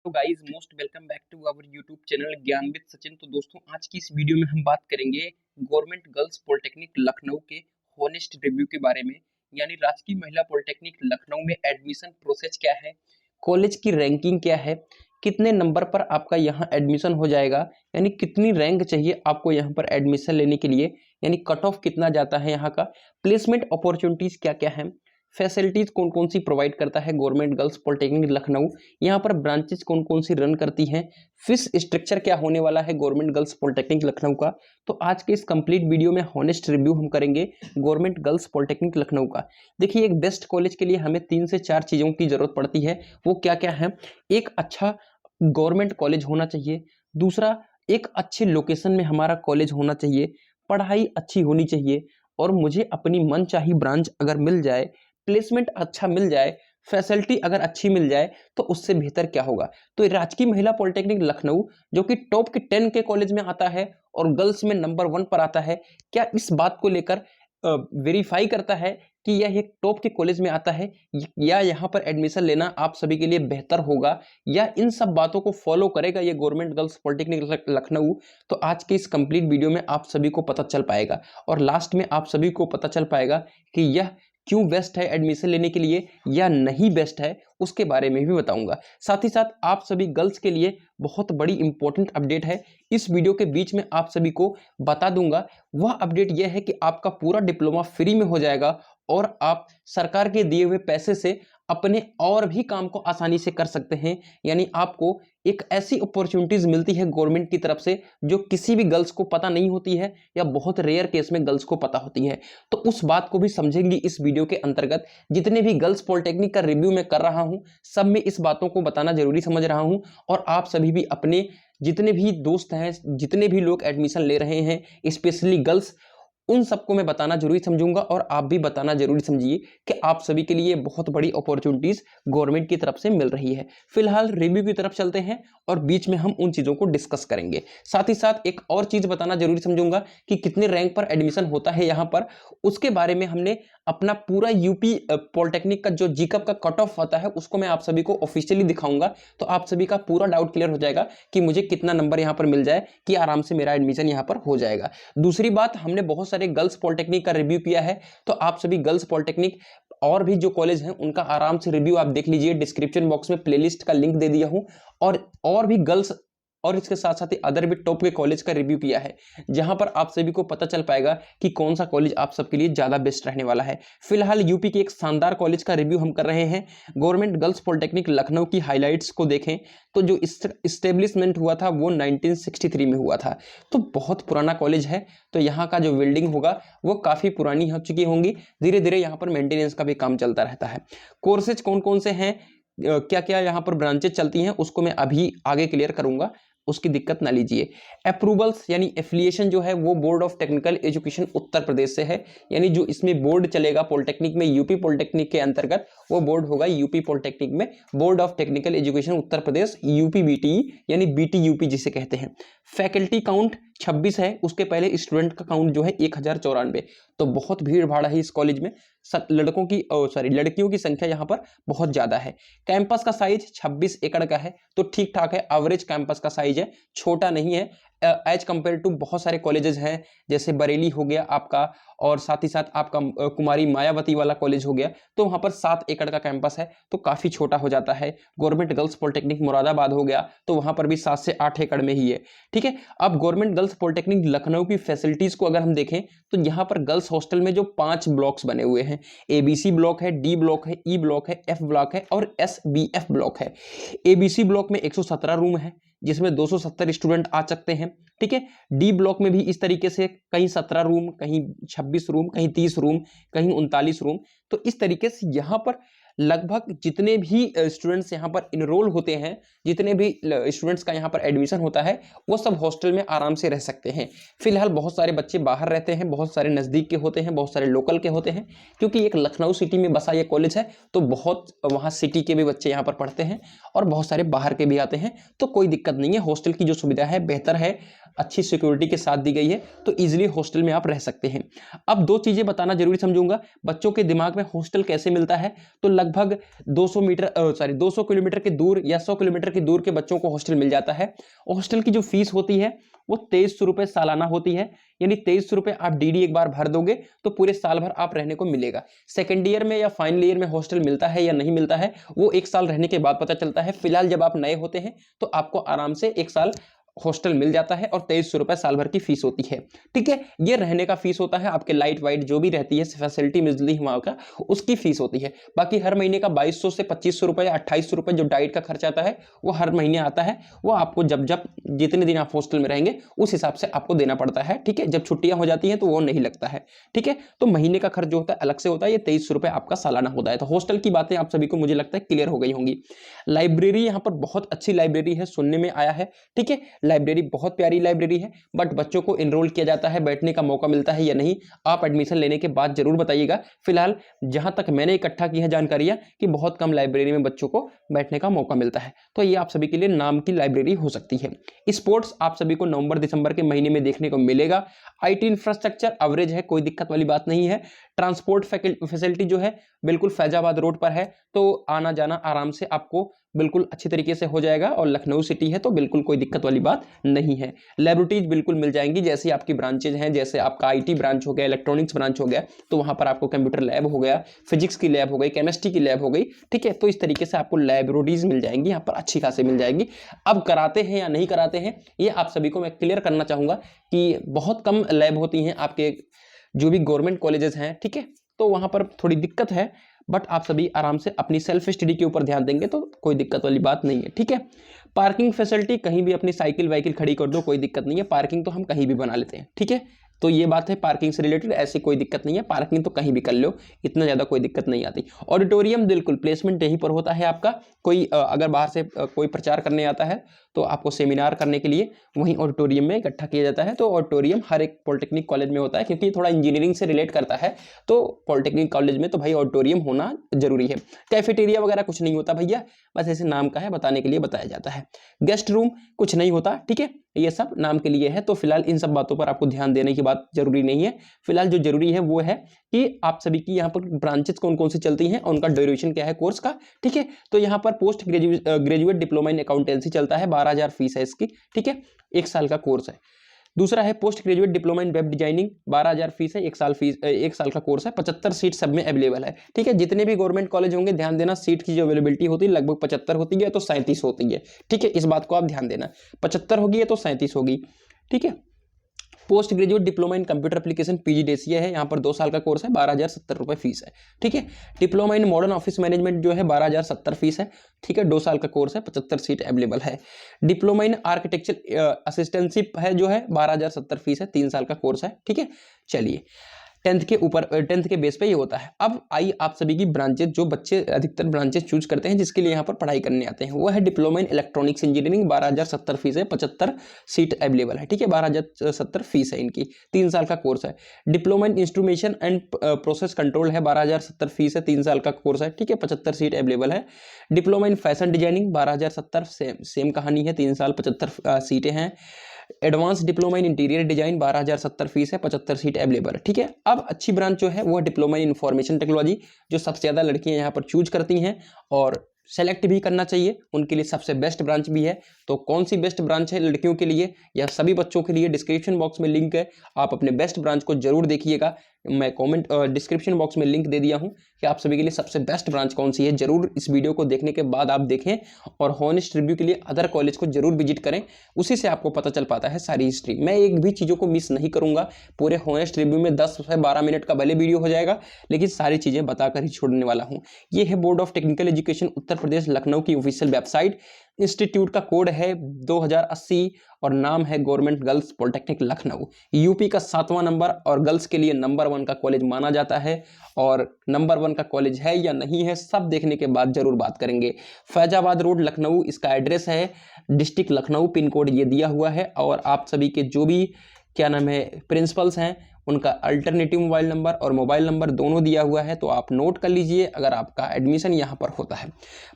तो guys most welcome back to our YouTube channel Gyan with Sachin. तो दोस्तों आज की इस वीडियो में हम बात करेंगे गवर्नमेंट गर्ल्स पॉलिटेक्निक लखनऊ के हॉनेस्ट रिव्यू के बारे में। यानी राजकीय महिला पॉलिटेक्निक लखनऊ में एडमिशन प्रोसेस क्या है, कॉलेज की रैंकिंग क्या है, कितने नंबर पर आपका यहाँ एडमिशन हो जाएगा, यानी कितनी रैंक चाहिए आपको यहाँ पर एडमिशन लेने के लिए, यानी कट ऑफ कितना जाता है यहाँ का, प्लेसमेंट अपॉर्चुनिटीज क्या क्या है, फैसिलिटीज कौन कौन सी प्रोवाइड करता है गवर्नमेंट गर्ल्स पॉलिटेक्निक लखनऊ, यहाँ पर ब्रांचेस कौन कौन सी रन करती हैं, फीस स्ट्रक्चर क्या होने वाला है गवर्नमेंट गर्ल्स पॉलिटेक्निक लखनऊ का। तो आज के इस कंप्लीट वीडियो में हॉनेस्ट रिव्यू हम करेंगे गवर्नमेंट गर्ल्स पॉलिटेक्निक लखनऊ का। देखिए एक बेस्ट कॉलेज के लिए हमें 3 से 4 चीजों की जरूरत पड़ती है। वो क्या क्या है? एक अच्छा गवर्नमेंट कॉलेज होना चाहिए, दूसरा एक अच्छे लोकेशन में हमारा कॉलेज होना चाहिए, पढ़ाई अच्छी होनी चाहिए, और मुझे अपनी मनचाही ब्रांच अगर मिल जाए, प्लेसमेंट अच्छा मिल जाए, फैसिलिटी अगर अच्छी मिल जाए तो उससे बेहतर क्या होगा। तो राजकीय महिला पॉलिटेक्निक लखनऊ जो कि टॉप के 10 के कॉलेज में आता है और गर्ल्स में नंबर 1 पर आता है, क्या इस बात को लेकर वेरीफाई करता है कि यह एक टॉप के कॉलेज में आता है या यहाँ पर एडमिशन लेना आप सभी के लिए बेहतर होगा, या इन सब बातों को फॉलो करेगा ये गवर्नमेंट गर्ल्स पॉलिटेक्निक लखनऊ। तो आज के इस कंप्लीट वीडियो में आप सभी को पता चल पाएगा और लास्ट में आप सभी को पता चल पाएगा कि यह क्यों बेस्ट है एडमिशन लेने के लिए या नहीं बेस्ट है, उसके बारे में भी बताऊंगा। साथ ही साथ आप सभी गर्ल्स के लिए बहुत बड़ी इंपॉर्टेंट अपडेट है, इस वीडियो के बीच में आप सभी को बता दूंगा। वह अपडेट यह है कि आपका पूरा डिप्लोमा फ्री में हो जाएगा और आप सरकार के दिए हुए पैसे से अपने और भी काम को आसानी से कर सकते हैं। यानी आपको एक ऐसी अपॉर्चुनिटीज मिलती है गवर्नमेंट की तरफ से जो किसी भी गर्ल्स को पता नहीं होती है या बहुत रेयर केस में गर्ल्स को पता होती है। तो उस बात को भी समझेंगे इस वीडियो के अंतर्गत। जितने भी गर्ल्स पॉलिटेक्निक का रिव्यू मैं कर रहा हूं सब में इस बातों को बताना जरूरी समझ रहा हूं, और आप सभी भी अपने जितने भी दोस्त हैं, जितने भी लोग एडमिशन ले रहे हैं, स्पेशली गर्ल्स, उन सबको मैं बताना जरूरी समझूंगा और आप भी बताना जरूरी समझिए कि आप सभी के लिए बहुत बड़ी अपॉर्चुनिटीज गवर्नमेंट की तरफ से मिल रही है। फिलहाल रिव्यू की तरफ चलते हैं और बीच में हम उन चीजों को डिस्कस करेंगे। साथ ही साथ एक और चीज बताना जरूरी समझूंगा कि कितने रैंक पर एडमिशन होता है यहाँ पर, उसके बारे में हमने अपना पूरा यूपी पॉलिटेक्निक का जो जीकअप का कट ऑफ होता है उसको मैं आप सभी को ऑफिशियली दिखाऊंगा। तो आप सभी का पूरा डाउट क्लियर हो जाएगा कि मुझे कितना नंबर यहाँ पर मिल जाए कि आराम से मेरा एडमिशन यहाँ पर हो जाएगा। दूसरी बात, हमने बहुत सारे गर्ल्स पॉलिटेक्निक का रिव्यू किया है, तो आप सभी गर्ल्स पॉलिटेक्निक और भी जो कॉलेज हैं उनका आराम से रिव्यू आप देख लीजिए। डिस्क्रिप्शन बॉक्स में प्लेलिस्ट का लिंक दे दिया हूं, और भी गर्ल्स और इसके साथ साथ ही अदर भी टॉप के कॉलेज का रिव्यू किया है, जहां पर आप सभी को पता चल पाएगा कि कौन सा कॉलेज आप सबके लिए ज्यादा बेस्ट रहने वाला है। फिलहाल यूपी के एक शानदार कॉलेज का रिव्यू हम कर रहे हैं, गवर्नमेंट गर्ल्स पॉलिटेक्निक लखनऊ की हाइलाइट्स को देखें तो जो इस्टेब्लिशमेंट हुआ था वो 1963 में हुआ था, तो बहुत पुराना कॉलेज है। तो यहाँ का जो बिल्डिंग होगा वो काफी पुरानी हो चुकी होंगी, धीरे धीरे यहाँ पर मेंटेनेंस का भी काम चलता रहता है। कोर्सेज कौन कौन से हैं, क्या क्या यहाँ पर ब्रांचेज चलती हैं, उसको मैं अभी आगे क्लियर करूंगा, उसकी दिक्कत ना लीजिए। अप्रूवल्स यानी एफिलिएशन जो है वो board of technical education Uttar Pradesh से है, यानी जो इसमें बोर्ड चलेगा पॉलिटेक्निक में, यूपी पॉलिटेक्निक के अंतर्गत वो बोर्ड होगा यूपी पॉलिटेक्निक में, board of technical education Uttar Pradesh, UP BTE यानी बीटी यूपी जिसे कहते हैं। फैकल्टी काउंट 26 है, उसके पहले स्टूडेंट का काउंट जो है 1094, तो बहुत भीड़ भाड़ है इस कॉलेज में, लड़कियों की संख्या यहाँ पर बहुत ज्यादा है। कैंपस का साइज 26 एकड़ का है, तो ठीक ठाक है, एवरेज कैंपस का साइज है, छोटा नहीं है एज कंपेयर टू बहुत सारे कॉलेजेस हैं, जैसे बरेली हो गया आपका, और साथ ही साथ आपका कुमारी मायावती वाला कॉलेज हो गया, तो वहां पर 7 एकड़ का कैंपस है, तो काफी छोटा हो जाता है। गवर्नमेंट गर्ल्स पॉलिटेक्निक मुरादाबाद हो गया, तो वहां पर भी 7 से 8 एकड़ में ही है। ठीक है, अब गवर्नमेंट गर्ल्स पॉलिटेक्निक लखनऊ की फैसिलिटीज को अगर हम देखें तो यहाँ पर गर्ल्स हॉस्टल में जो 5 ब्लॉक्स बने हुए हैं, एबीसी ब्लॉक है, डी ब्लॉक है, ई ब्लॉक है, एफ ब्लॉक है और एसबीएफ ब्लॉक है। एबीसी ब्लॉक में 117 रूम है जिसमें 270 स्टूडेंट आ सकते हैं। ठीक है, डी ब्लॉक में भी इस तरीके से कहीं 17 रूम, कहीं 26 रूम, कहीं 30 रूम, कहीं 39 रूम, तो इस तरीके से यहाँ पर लगभग जितने भी स्टूडेंट्स यहाँ पर इनरोल होते हैं, जितने भी स्टूडेंट्स का यहाँ पर एडमिशन होता है, वो सब हॉस्टल में आराम से रह सकते हैं। फिलहाल बहुत सारे बच्चे बाहर रहते हैं, बहुत सारे नज़दीक के होते हैं, बहुत सारे लोकल के होते हैं, क्योंकि एक लखनऊ सिटी में बसा ये कॉलेज है, तो बहुत वहाँ सिटी के भी बच्चे यहाँ पर पढ़ते हैं और बहुत सारे बाहर के भी आते हैं, तो कोई दिक्कत नहीं है। हॉस्टल की जो सुविधा है बेहतर है, अच्छी सिक्योरिटी के साथ दी गई है, तो इजीली हॉस्टल में आप रह सकते हैं। अब 2 चीजें बताना जरूरी समझूंगा, बच्चों के दिमाग में हॉस्टल कैसे मिलता है, तो लगभग 200 किलोमीटर के दूर या 100 किलोमीटर की दूर के बच्चों को हॉस्टल मिल जाता है। हॉस्टल की जो फीस होती है वो 2300 रुपए सालाना होती है, यानी 2300 रुपए आप डीडी एक बार भर दोगे तो पूरे साल भर आप रहने को मिलेगा। सेकेंड ईयर में या फाइनल ईयर में हॉस्टल मिलता है या नहीं मिलता है वो 1 साल रहने के बाद पता चलता है। फिलहाल जब आप नए होते हैं तो आपको आराम से 1 साल हॉस्टल मिल जाता है और 2300 रुपए साल भर की फीस होती है। ठीक है, ये रहने का फीस होता है, आपके लाइट वाइट जो भी रहती है फैसिलिटी मिलती है वहां का, उसकी फीस होती है। बाकी हर महीने का 2200 से 2500 रुपए या 2800 रुपए जो डाइट का खर्च आता है वो हर महीने आता है। वो आपको जब जब जितने दिन आप हॉस्टल में रहेंगे उस हिसाब से आपको देना पड़ता है। ठीक है, जब छुट्टियां हो जाती हैं तो वो नहीं लगता है। ठीक है, तो महीने का खर्च जो होता है अलग से होता है, ये 2300 रुपए आपका सालाना होता है। तो हॉस्टल की बातें आप सभी को मुझे लगता है क्लियर हो गई होंगी। लाइब्रेरी यहाँ पर बहुत अच्छी लाइब्रेरी है, सुनने में आया है। ठीक है, लाइब्रेरी बहुत प्यारी लाइब्रेरी है, बट बच्चों को इनरोल किया जाता है, बैठने का मौका मिलता है या नहीं, आप एडमिशन लेने के बाद जरूर बताइएगा। फिलहाल जहां तक मैंने इकट्ठा की है जानकारियां कि बहुत कम लाइब्रेरी में बच्चों को बैठने का मौका मिलता है, तो ये आप सभी के लिए नाम की लाइब्रेरी हो सकती है। स्पोर्ट्स आप सभी को नवंबर दिसंबर के महीने में देखने को मिलेगा। आईटी इंफ्रास्ट्रक्चर एवरेज है, कोई दिक्कत वाली बात नहीं है। ट्रांसपोर्ट फैसिलिटी जो है बिल्कुल फैजाबाद रोड पर है, तो आना जाना आराम से आपको बिल्कुल अच्छी तरीके से हो जाएगा, और लखनऊ सिटी है तो बिल्कुल कोई दिक्कत वाली बात नहीं है। लैबोरेटरीज बिल्कुल मिल जाएंगी, जैसे आपकी ब्रांचेज हैं, जैसे आपका आईटी ब्रांच हो गया, इलेक्ट्रॉनिक्स ब्रांच हो गया, तो वहां पर आपको कंप्यूटर लैब हो गया, फिजिक्स की लैब हो गई, केमिस्ट्री की लैब हो गई। ठीक है, तो इस तरीके से आपको लैबोरेटरीज मिल जाएंगी, यहाँ पर अच्छी खासी मिल जाएगी। अब कराते हैं या नहीं कराते हैं ये आप सभी को मैं क्लियर करना चाहूंगा कि बहुत कम लैब होती हैं आपके जो भी गवर्नमेंट कॉलेजेस हैं। ठीक है, तो वहां पर थोड़ी दिक्कत है, बट आप सभी आराम से अपनी सेल्फ स्टडी के ऊपर ध्यान देंगे तो कोई दिक्कत वाली बात नहीं है। ठीक है, पार्किंग फैसिलिटी कहीं भी अपनी साइकिल वाइकिल खड़ी कर दो, कोई दिक्कत नहीं है, पार्किंग तो हम कहीं भी बना लेते हैं। ठीक है, तो ये बात है पार्किंग से रिलेटेड, ऐसी कोई दिक्कत नहीं है, पार्किंग तो कहीं भी कर लो, इतना ज्यादा कोई दिक्कत नहीं आती। ऑडिटोरियम बिल्कुल प्लेसमेंट यहीं पर होता है आपका। कोई अगर बाहर से कोई प्रचार करने आता है तो आपको सेमिनार करने के लिए वहीं ऑडिटोरियम में इकट्ठा किया जाता है। तो ऑडिटोरियम हर एक पॉलिटेक्निक कॉलेज में होता है, क्योंकि थोड़ा इंजीनियरिंग से रिलेट करता है, तो पॉलिटेक्निक कॉलेज में तो भाई ऑडिटोरियम होना जरूरी है। कैफेटेरिया वगैरह कुछ नहीं होता भैया, बस ऐसे नाम का है, बताने के लिए बताया जाता है। गेस्ट रूम कुछ नहीं होता। ठीक है, ये सब नाम के लिए है, तो फिलहाल इन सब बातों पर आपको ध्यान देने की बात जरूरी नहीं है। फिलहाल जो जरूरी है वो है कि आप सभी की यहाँ पर ब्रांचेस कौन कौन सी चलती हैं और उनका ड्यूरेशन क्या है कोर्स का। ठीक है, तो यहाँ पर post graduate diploma in accountancy चलता है, 12,000 फीस है इसकी। ठीक है, 1 साल का कोर्स है। दूसरा है post graduate diploma in web designing, 12,000 fees है, 1 साल का कोर्स है, 75 सीट सब में अवेलेबल है। ठीक है, जितने भी गवर्नमेंट कॉलेज होंगे ध्यान देना, सीट की जो अवेलेबिलिटी होती है लगभग 75 होती है तो 37 होती है। ठीक है, इस बात को आप ध्यान देना, 75 होगी तो 37 होगी। ठीक है, post graduate diploma in computer application PGDCA है, यहाँ पर 2 साल का कोर्स है, 12,070 रुपए फीस है। ठीक है, diploma in modern office management जो है 12,070 फीस है। ठीक है, 2 साल का कोर्स है, 75 सीट अवेलेबल है। डिप्लोमा इन आर्किटेक्चर असिस्टेंटशिप है जो है 12,070 फीस है, 3 साल का कोर्स है। ठीक है, चलिए 10th के बेस पे ये होता है। अब आई आप सभी की ब्रांचेस, जो बच्चे अधिकतर ब्रांचेस चूज करते हैं जिसके लिए यहाँ पर पढ़ाई करने आते हैं, वो है diploma in electronics engineering, 12,070 fees है, 75 सीट अवेलेबल है। ठीक है, 12,070 फीस है इनकी, 3 साल का कोर्स है। Diploma in instrumentation and process control है, 12,070 फीस है, 3 साल का कोर्स है। ठीक है, 75 सीट अवेलेबल है। Diploma in fashion designing 12,070 same कहानी है, 3 साल 75 सीटें हैं। Advance diploma in interior design 12,070 fees है, 75 सीट अवेलेबल है। ठीक है, अब अच्छी ब्रांच जो है वो डिप्लोमा इन इंफॉर्मेशन टेक्नोलॉजी, जो सबसे ज्यादा लड़कियां यहाँ पर चूज करती हैं और सेलेक्ट भी करना चाहिए, उनके लिए सबसे बेस्ट ब्रांच भी है। तो कौन सी बेस्ट ब्रांच है लड़कियों के लिए या सभी बच्चों के लिए, डिस्क्रिप्शन बॉक्स में लिंक है, आप अपने बेस्ट ब्रांच को जरूर देखिएगा। मैं कमेंट डिस्क्रिप्शन बॉक्स में लिंक दे दिया हूं कि आप सभी के लिए सबसे बेस्ट ब्रांच कौन सी है। जरूर इस वीडियो को देखने के बाद आप देखें और हॉनेस्ट रिव्यू के लिए अदर कॉलेज को जरूर विजिट करें, उसी से आपको पता चल पाता है सारी हिस्ट्री। मैं एक भी चीज़ों को मिस नहीं करूंगा, पूरे हॉनेस्ट रिव्यू में 10 से 12 मिनट का भले वीडियो हो जाएगा, लेकिन सारी चीज़ें बताकर ही छोड़ने वाला हूँ। ये है board of technical education Uttar Pradesh Lucknow की ऑफिशियल वेबसाइट। इंस्टीट्यूट का कोड है 2080 और नाम है government girls polytechnic Lucknow. UP का 7वां नंबर और गर्ल्स के लिए नंबर 1 का कॉलेज माना जाता है, और नंबर 1 का कॉलेज है या नहीं है सब देखने के बाद जरूर बात करेंगे। फैजाबाद रोड लखनऊ इसका एड्रेस है, डिस्ट्रिक्ट लखनऊ, पिन कोड ये दिया हुआ है। और आप सभी के जो भी क्या नाम है प्रिंसिपल्स हैं उनका अल्टरनेटिव मोबाइल नंबर और मोबाइल नंबर दोनों दिया हुआ है, तो आप नोट कर लीजिए अगर आपका एडमिशन यहाँ पर होता है।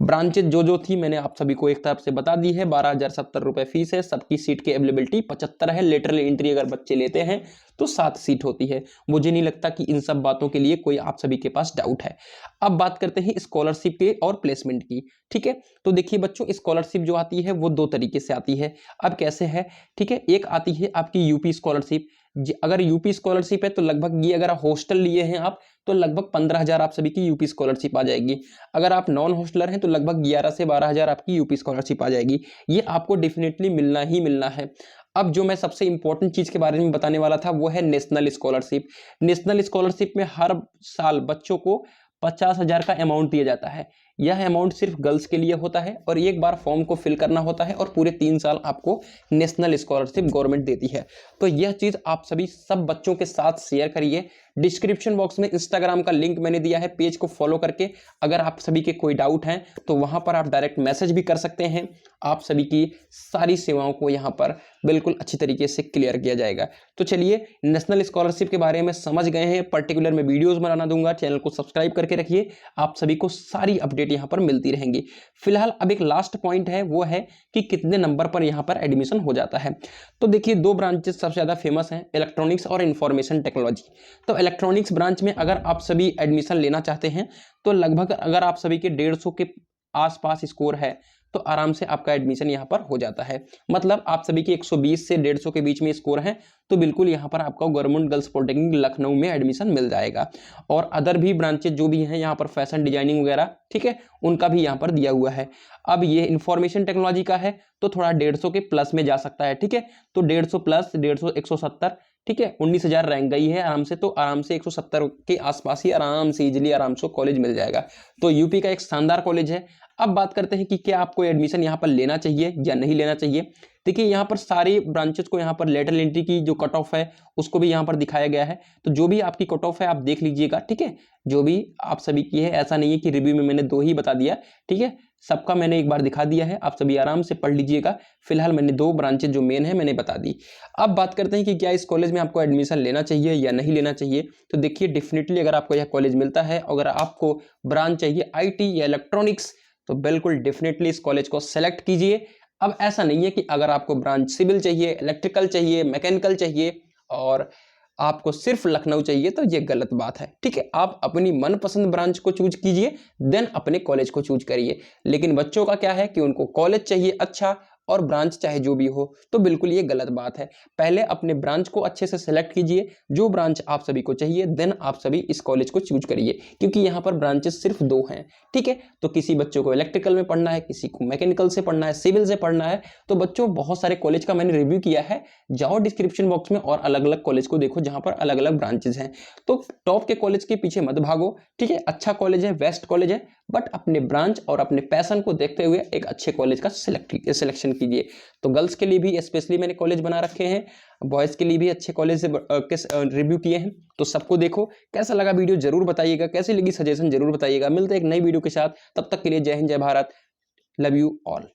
ब्रांचेज जो थी मैंने आप सभी को एक तरफ से बता दी है। 12,070 रुपये फीस है, सबकी सीट की अवेलेबिलिटी 75 है। लेटरल एंट्री अगर बच्चे लेते हैं तो 7 सीट होती है। मुझे नहीं लगता कि इन सब बातों के लिए कोई आप सभी के पास डाउट है। अब बात करते हैं स्कॉलरशिप के और प्लेसमेंट की। ठीक है, तो देखिए बच्चों, स्कॉलरशिप जो आती है वो 2 तरीके से आती है। अब कैसे है, ठीक है, एक आती है आपकी यूपी स्कॉलरशिप। अगर यूपी स्कॉलरशिप है तो लगभग ये, अगर हॉस्टल लिए हैं आप तो लगभग 15,000 आप सभी की यूपी स्कॉलरशिप आ जाएगी। अगर आप नॉन हॉस्टलर हैं तो लगभग 11 से 12,000 आपकी यूपी स्कॉलरशिप आ जाएगी। ये आपको डेफिनेटली मिलना ही मिलना है। अब जो मैं सबसे इंपॉर्टेंट चीज के बारे में बताने वाला था वो है नेशनल स्कॉलरशिप। नेशनल स्कॉलरशिप में हर साल बच्चों को 50,000 का अमाउंट दिया जाता है। यह अमाउंट सिर्फ गर्ल्स के लिए होता है और एक बार फॉर्म को फिल करना होता है और पूरे 3 साल आपको नेशनल स्कॉलरशिप गवर्नमेंट देती है। तो यह चीज आप सभी सब बच्चों के साथ शेयर करिए। डिस्क्रिप्शन बॉक्स में इंस्टाग्राम का लिंक मैंने दिया है, पेज को फॉलो करके अगर आप सभी के कोई डाउट हैं तो वहां पर आप डायरेक्ट मैसेज भी कर सकते हैं। आप सभी की सारी सेवाओं को यहाँ पर बिल्कुल अच्छी तरीके से क्लियर किया जाएगा। तो चलिए, नेशनल स्कॉलरशिप के बारे में समझ गए हैं। पर्टिकुलर मैं वीडियोस बनाना दूंगा, चैनल को सब्सक्राइब करके रखिए, आप सभी को सारी अपडेट यहाँ पर मिलती रहेंगी। फिलहाल अब एक लास्ट पॉइंट है, वो है कि कितने नंबर पर यहाँ पर एडमिशन हो जाता है। तो देखिए 2 ब्रांचेस सबसे ज्यादा फेमस हैं, इलेक्ट्रॉनिक्स और इंफॉर्मेशन टेक्नोलॉजी। तो इलेक्ट्रॉनिक्स ब्रांच में अगर आप सभी एडमिशन लेना चाहते हैं तो लगभग अगर आप सभी के 150 के आसपास स्कोर है तो आराम से आपका एडमिशन यहाँ पर हो जाता है। मतलब आप सभी की 120 से 150 के बीच में स्कोर है तो बिल्कुल यहाँ पर आपका गवर्नमेंट गर्ल्स पॉलिटेक्निक लखनऊ में एडमिशन मिल जाएगा। और अदर भी ब्रांचेज जो भी हैं यहाँ पर फैशन डिजाइनिंग वगैरह, ठीक है, उनका भी यहाँ पर दिया हुआ है। अब ये इंफॉर्मेशन टेक्नोलॉजी का है तो थोड़ा 150 के प्लस में जा सकता है। ठीक है, तो 150 प्लस 150 170, ठीक है, 19,000 रैंक गई है आराम से, तो आराम से 170 के आसपास ही आराम से इजीली आराम से कॉलेज मिल जाएगा। तो यूपी का एक शानदार कॉलेज है। अब बात करते हैं कि क्या आपको एडमिशन यहाँ पर लेना चाहिए या नहीं लेना चाहिए। देखिए यहाँ पर सारे ब्रांचेस को यहाँ पर लेटरल एंट्री की जो कट ऑफ है उसको भी यहाँ पर दिखाया गया है। तो जो भी आपकी कट ऑफ है आप देख लीजिएगा, ठीक है, जो भी आप सभी की है। ऐसा नहीं है कि रिव्यू में मैंने 2 ही बता दिया, ठीक है, सबका मैंने एक बार दिखा दिया है, आप सभी आराम से पढ़ लीजिएगा। फिलहाल मैंने 2 ब्रांचेज जो मेन है मैंने बता दी। अब बात करते हैं कि क्या इस कॉलेज में आपको एडमिशन लेना चाहिए या नहीं लेना चाहिए। तो देखिए डेफिनेटली अगर आपको यह कॉलेज मिलता है, अगर आपको ब्रांच चाहिए IT या इलेक्ट्रॉनिक्स, तो बिल्कुल डेफिनेटली इस कॉलेज को सेलेक्ट कीजिए। अब ऐसा नहीं है कि अगर आपको ब्रांच सिविल चाहिए, इलेक्ट्रिकल चाहिए, मैकेनिकल चाहिए और आपको सिर्फ लखनऊ चाहिए, तो ये गलत बात है। ठीक है, आप अपनी मनपसंद ब्रांच को चूज कीजिए, देन अपने कॉलेज को चूज करिए। लेकिन बच्चों का क्या है कि उनको कॉलेज चाहिए अच्छा और ब्रांच चाहे जो भी हो, तो बिल्कुल ये गलत बात है। पहले अपने ब्रांच को अच्छे से सेलेक्ट कीजिए, जो ब्रांच आप सभी को चाहिए, देन आप सभी इस कॉलेज को चूज करिए, क्योंकि यहाँ पर ब्रांचेस सिर्फ 2 हैं। ठीक है, तो किसी बच्चों को इलेक्ट्रिकल में पढ़ना है, किसी को मैकेनिकल से पढ़ना है, सिविल से पढ़ना है, तो बच्चों बहुत सारे कॉलेज का मैंने रिव्यू किया है, जाओ डिस्क्रिप्शन बॉक्स में और अलग अलग कॉलेज को देखो जहां पर अलग अलग ब्रांचेज हैं। तो टॉप के कॉलेज के पीछे मत भागो, ठीक है, अच्छा कॉलेज है, बेस्ट कॉलेज है, बट अपने ब्रांच और अपने पैशन को देखते हुए एक अच्छे कॉलेज का सिलेक्शन कीजिए। तो गर्ल्स के लिए भी स्पेशली मैंने कॉलेज बना रखे हैं, बॉयज के लिए भी अच्छे कॉलेज से रिव्यू किए हैं। तो सबको देखो, कैसा लगा वीडियो जरूर बताइएगा, कैसी लगी सजेशन जरूर बताइएगा। मिलते हैं एक नई वीडियो के साथ, तब तक के लिए जय हिंद, जय भारत, लव यू ऑल।